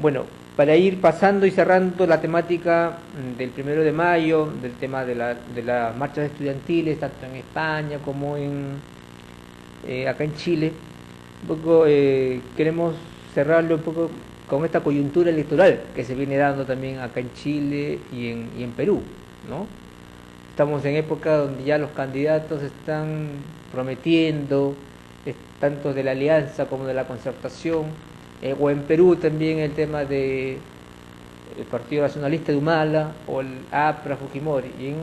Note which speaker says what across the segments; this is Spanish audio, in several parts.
Speaker 1: Bueno, para ir pasando y cerrando la temática del 1 de mayo, del tema de las marchas estudiantiles, tanto en España como acá en Chile, un poco queremos cerrarlo un poco con esta coyuntura electoral que se viene dando también acá en Chile y en Perú, ¿no? Estamos en época donde ya los candidatos están prometiendo, tanto de la alianza como de la concertación, o en Perú también el tema de el Partido Nacionalista de Humala o el APRA Fujimori, y en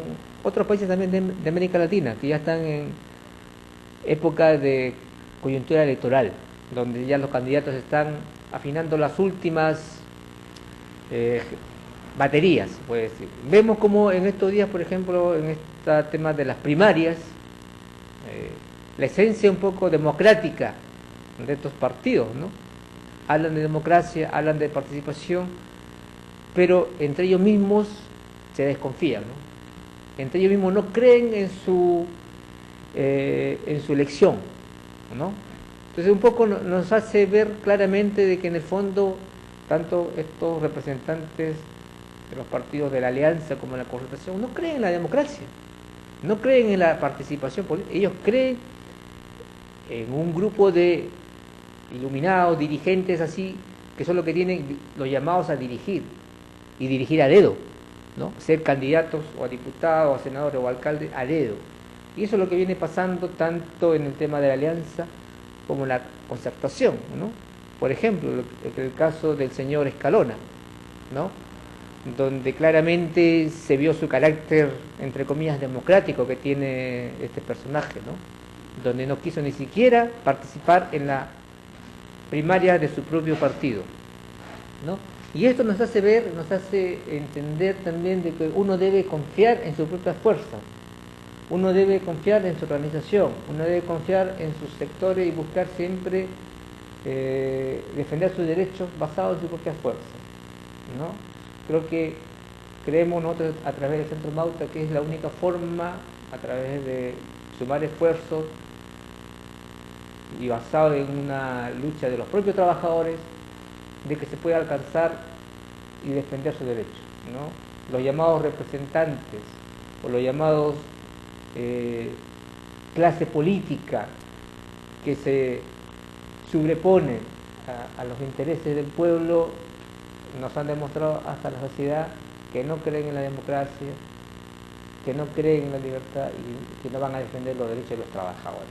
Speaker 1: otros países también de América Latina que ya están en época de coyuntura electoral, donde ya los candidatos están afinando las últimas eh, baterías, puede decir. Vemos como en estos días, por ejemplo, en este tema de las primarias, la esencia un poco democrática de estos partidos, ¿no? Hablan de democracia, hablan de participación, pero entre ellos mismos se desconfían, ¿no? Entre ellos mismos no creen en su elección, ¿no? Entonces un poco nos hace ver claramente de que en el fondo tanto estos representantes de los partidos de la alianza como de la concertación no creen en la democracia, no creen en la participación política, ellos creen en un grupo de iluminados, dirigentes así, que son los que tienen los llamados a dirigir, y dirigir a dedo, ¿no? Ser candidatos o a diputados, a senadores o a alcaldes a dedo. Y eso es lo que viene pasando tanto en el tema de la alianza como en la concertación, ¿no? Por ejemplo, el caso del señor Escalona, ¿no? Donde claramente se vio su carácter, entre comillas, democrático que tiene este personaje, ¿no? Donde no quiso ni siquiera participar en la primaria de su propio partido, ¿no? Y esto nos hace ver, nos hace entender también de que uno debe confiar en sus propias fuerzas, uno debe confiar en su organización, uno debe confiar en sus sectores y buscar siempre defender sus derechos basados en sus propias fuerzas, ¿no? Creo que creemos nosotros a través del Centro Mauta que es la única forma, a través de sumar esfuerzos y basado en una lucha de los propios trabajadores, de que se pueda alcanzar y defender sus derechos, ¿no? Los llamados representantes o los llamados clase política que se sobreponen a los intereses del pueblo nos han demostrado hasta la saciedad que no creen en la democracia, que no creen en la libertad y que no van a defender los derechos de los trabajadores.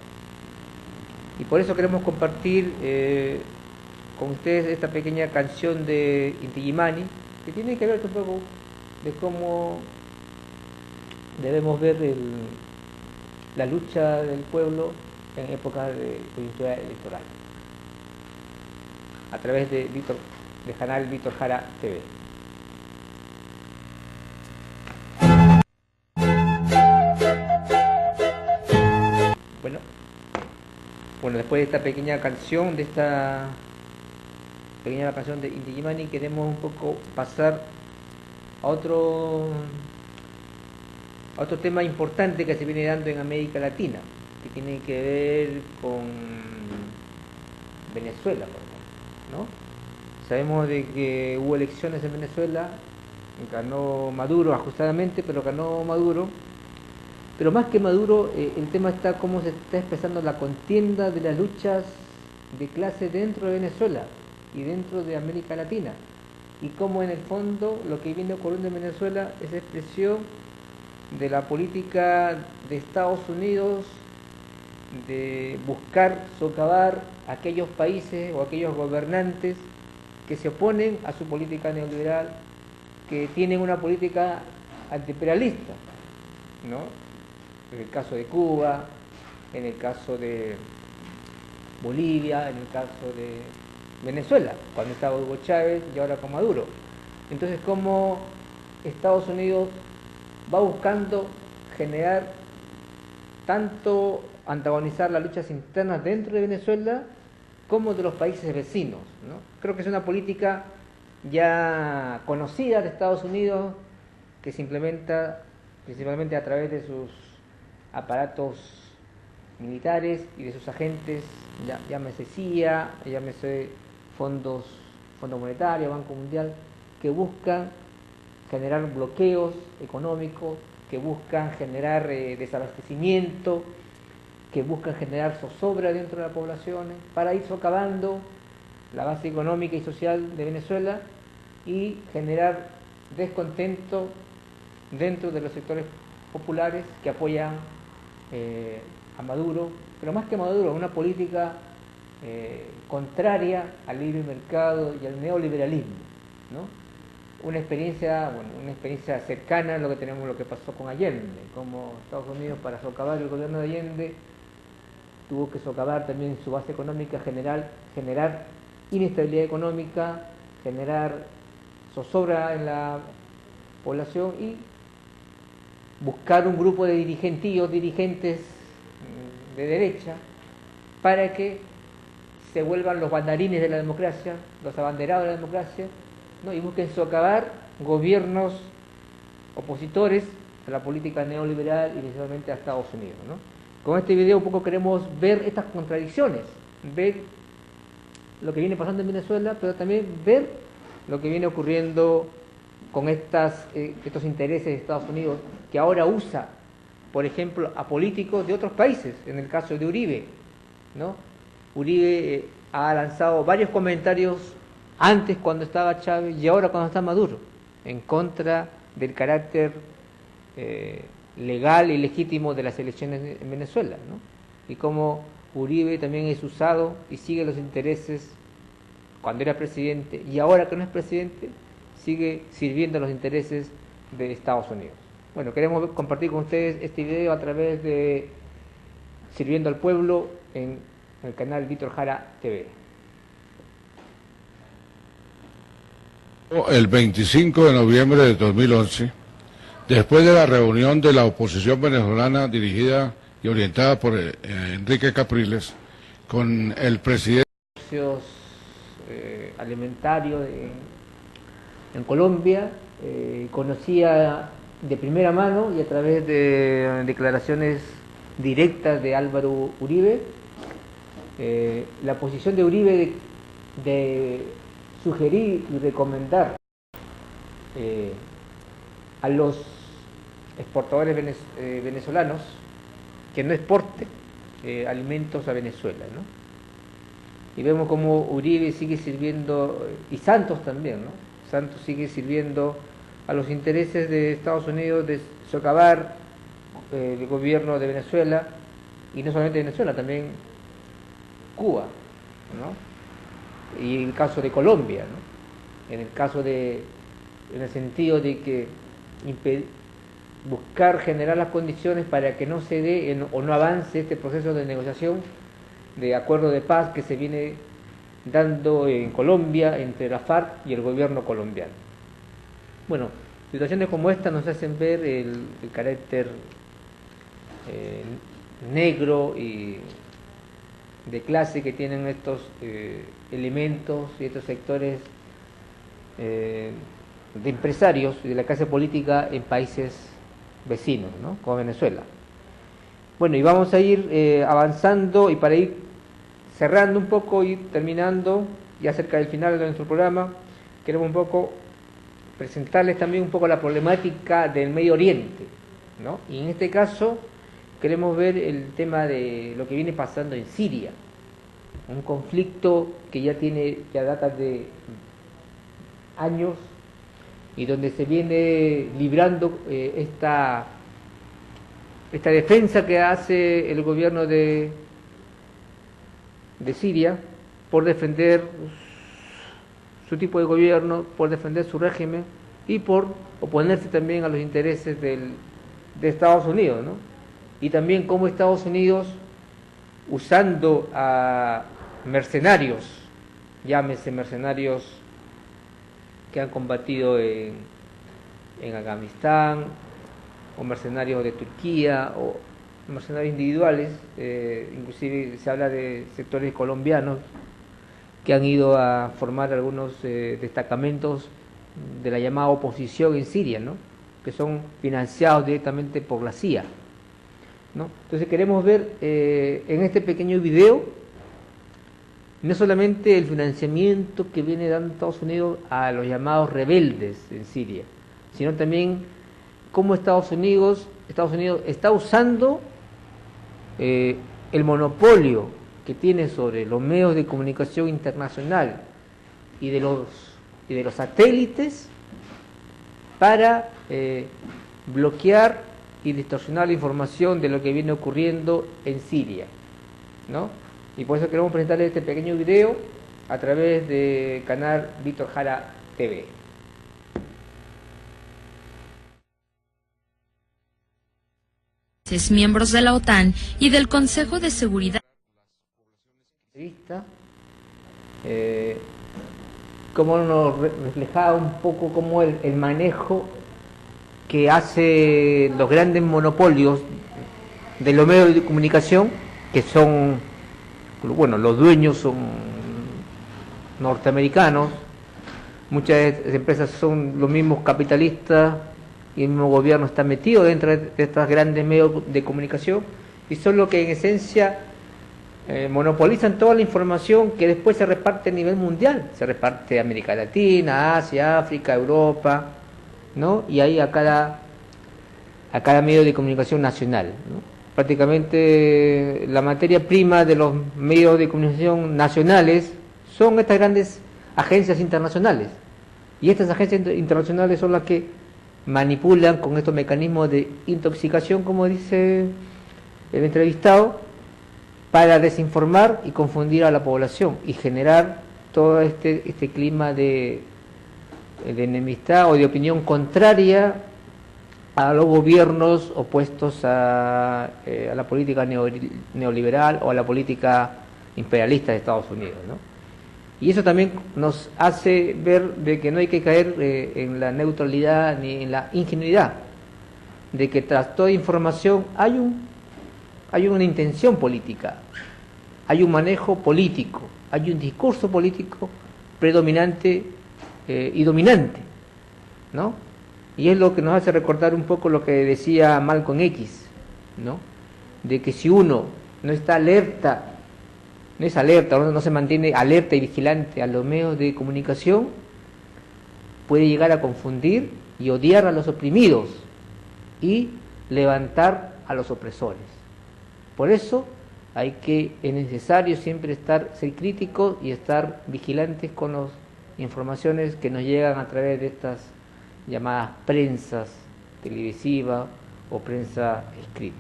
Speaker 1: Y por eso queremos compartir con ustedes esta pequeña canción de Inti Illimani, que tiene que ver un poco de cómo debemos ver la lucha del pueblo en época de coyuntura electoral, a través del canal Víctor Jara TV. Bueno, después de esta pequeña canción, de Inti Illimani, queremos un poco pasar a otro tema importante que se viene dando en América Latina, que tiene que ver con Venezuela, por ejemplo, ¿no? Sabemos de que hubo elecciones en Venezuela, ganó Maduro ajustadamente, pero ganó Maduro. Pero más que Maduro, el tema está cómo se está expresando la contienda de las luchas de clase dentro de Venezuela y dentro de América Latina. Y cómo en el fondo lo que viene ocurriendo en Venezuela es expresión de la política de Estados Unidos de buscar socavar a aquellos países o aquellos gobernantes que se oponen a su política neoliberal, que tienen una política antiimperialista, ¿no? En el caso de Cuba, en el caso de Bolivia, en el caso de Venezuela, cuando estaba Hugo Chávez y ahora con Maduro. Entonces, cómo Estados Unidos va buscando generar tanto antagonizar las luchas internas dentro de Venezuela como de los países vecinos, ¿no? Creo que es una política ya conocida de Estados Unidos que se implementa principalmente a través de sus aparatos militares y de sus agentes, llámese CIA, llámese fondos Fondo Monetario, Banco Mundial, que buscan generar bloqueos económicos, que buscan generar desabastecimiento, que buscan generar zozobra dentro de las poblaciones para ir socavando la base económica y social de Venezuela y generar descontento dentro de los sectores populares que apoyan a Maduro, pero más que a Maduro, una política contraria al libre mercado y al neoliberalismo, ¿no? Una experiencia cercana a lo que tenemos, lo que pasó con Allende, como Estados Unidos, para socavar el gobierno de Allende, tuvo que socavar también su base económica, generar inestabilidad económica, generar zozobra en la población y buscar un grupo de dirigentes de derecha para que se vuelvan los bandarines de la democracia, los abanderados de la democracia, ¿no? Y busquen socavar gobiernos opositores a la política neoliberal y principalmente a Estados Unidos, ¿no? Con este video un poco queremos ver estas contradicciones, ver lo que viene pasando en Venezuela, pero también ver lo que viene ocurriendo con estos intereses de Estados Unidos, que ahora usa, por ejemplo, a políticos de otros países, en el caso de Uribe, ¿no? Uribe ha lanzado varios comentarios antes cuando estaba Chávez y ahora cuando está Maduro, en contra del carácter legal y legítimo de las elecciones en Venezuela, ¿no? Y como Uribe también es usado y sigue los intereses cuando era presidente y ahora que no es presidente, sigue sirviendo los intereses de Estados Unidos. Bueno, queremos compartir con ustedes este video a través de Sirviendo al Pueblo en el canal Víctor Jara TV.
Speaker 2: El 25 de noviembre de 2011, después de la reunión de la oposición venezolana dirigida y orientada por Enrique Capriles, con el presidente
Speaker 1: alimentarios en Colombia, conocía de primera mano y a través de declaraciones directas de Álvaro Uribe, la posición de Uribe de sugerir y recomendar a los exportadores venezolanos que no exporten alimentos a Venezuela, ¿no? Y vemos como Uribe sigue sirviendo, y Santos también, ¿no? Santos sigue sirviendo a los intereses de Estados Unidos de socavar el gobierno de Venezuela, y no solamente Venezuela, también Cuba, ¿no? Y el caso de Colombia, ¿no? En el sentido de que buscar generar las condiciones para que no se dé o no avance este proceso de negociación de acuerdo de paz que se viene dando en Colombia entre la FARC y el gobierno colombiano. Bueno, situaciones como esta nos hacen ver el carácter negro y de clase que tienen estos elementos y estos sectores de empresarios y de la clase política en países vecinos, ¿no? Como Venezuela. Bueno, y vamos a ir avanzando, y para ir cerrando un poco y terminando ya cerca del final de nuestro programa, queremos un poco presentarles también un poco la problemática del Medio Oriente, ¿no? Y en este caso queremos ver el tema de lo que viene pasando en Siria, un conflicto que ya data de años y donde se viene librando esta defensa que hace el gobierno de Siria por defender su tipo de gobierno, por defender su régimen y por oponerse también a los intereses de Estados Unidos, ¿no? Y también cómo Estados Unidos, usando a mercenarios, llámese mercenarios que han combatido en Afganistán, o mercenarios de Turquía, o mercenarios individuales, inclusive se habla de sectores colombianos que han ido a formar algunos destacamentos de la llamada oposición en Siria, ¿no? Que son financiados directamente por la CIA, ¿no? Entonces queremos ver en este pequeño video no solamente el financiamiento que viene dando Estados Unidos a los llamados rebeldes en Siria, sino también cómo Estados Unidos está usando el monopolio que tiene sobre los medios de comunicación internacional y de los satélites para bloquear y distorsionar la información de lo que viene ocurriendo en Siria, ¿no? Y por eso queremos presentarles este pequeño video a través del canal Víctor Jara TV.
Speaker 3: Miembros de la OTAN y del Consejo de Seguridad.
Speaker 1: Cómo nos reflejaba un poco cómo el manejo que hace los grandes monopolios de los medios de comunicación, que son, bueno, los dueños son norteamericanos, muchas empresas son los mismos capitalistas y el mismo gobierno está metido dentro de estos grandes medios de comunicación y son los que en esencia monopolizan toda la información que después se reparte a nivel mundial, se reparte a América Latina, Asia, África, Europa, ¿no? Y ahí a cada medio de comunicación nacional, ¿no? Prácticamente la materia prima de los medios de comunicación nacionales son estas grandes agencias internacionales y estas agencias internacionales son las que manipulan con estos mecanismos de intoxicación, como dice el entrevistado, para desinformar y confundir a la población y generar todo este clima de enemistad o de opinión contraria a los gobiernos opuestos a la política neoliberal o a la política imperialista de Estados Unidos, ¿no? Y eso también nos hace ver de que no hay que caer en la neutralidad ni en la ingenuidad, de que tras toda información hay una intención política, hay un manejo político, hay un discurso político predominante y dominante, ¿no? Y es lo que nos hace recordar un poco lo que decía Malcolm X, ¿no? De que si uno no está alerta, no se mantiene alerta y vigilante a los medios de comunicación, puede llegar a confundir y odiar a los oprimidos y levantar a los opresores. Por eso es necesario siempre ser críticos y estar vigilantes con las informaciones que nos llegan a través de estas llamadas prensas televisiva o prensa escrita.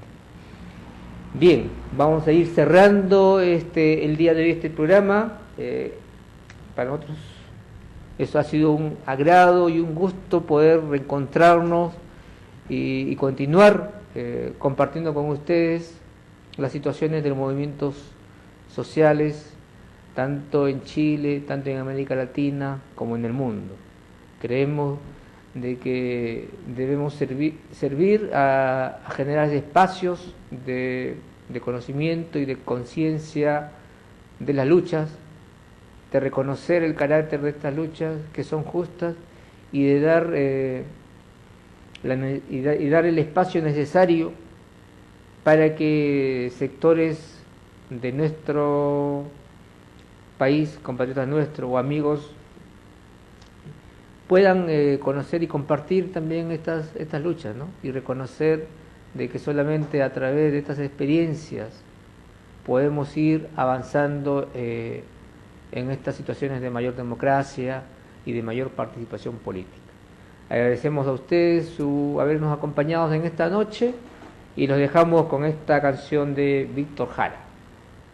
Speaker 1: Bien, vamos a ir cerrando el día de hoy este programa. Para nosotros eso ha sido un agrado y un gusto poder reencontrarnos y continuar compartiendo con ustedes las situaciones de los movimientos sociales, tanto en Chile, tanto en América Latina como en el mundo. Creemos de que debemos servir a generar espacios de conocimiento y de conciencia de las luchas, de reconocer el carácter de estas luchas que son justas y de dar el espacio necesario para que sectores de nuestro país, compatriotas nuestros o amigos, puedan conocer y compartir también estas luchas, ¿no? Y reconocer de que solamente a través de estas experiencias podemos ir avanzando en estas situaciones de mayor democracia y de mayor participación política. Agradecemos a ustedes habernos acompañado en esta noche y los dejamos con esta canción de Víctor Jara.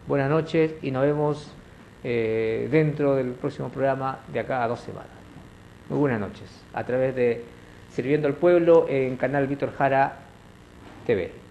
Speaker 1: Buenas noches y nos vemos dentro del próximo programa de acá a 2 semanas. Muy buenas noches, a través de Sirviendo al Pueblo en canal Víctor Jara TV.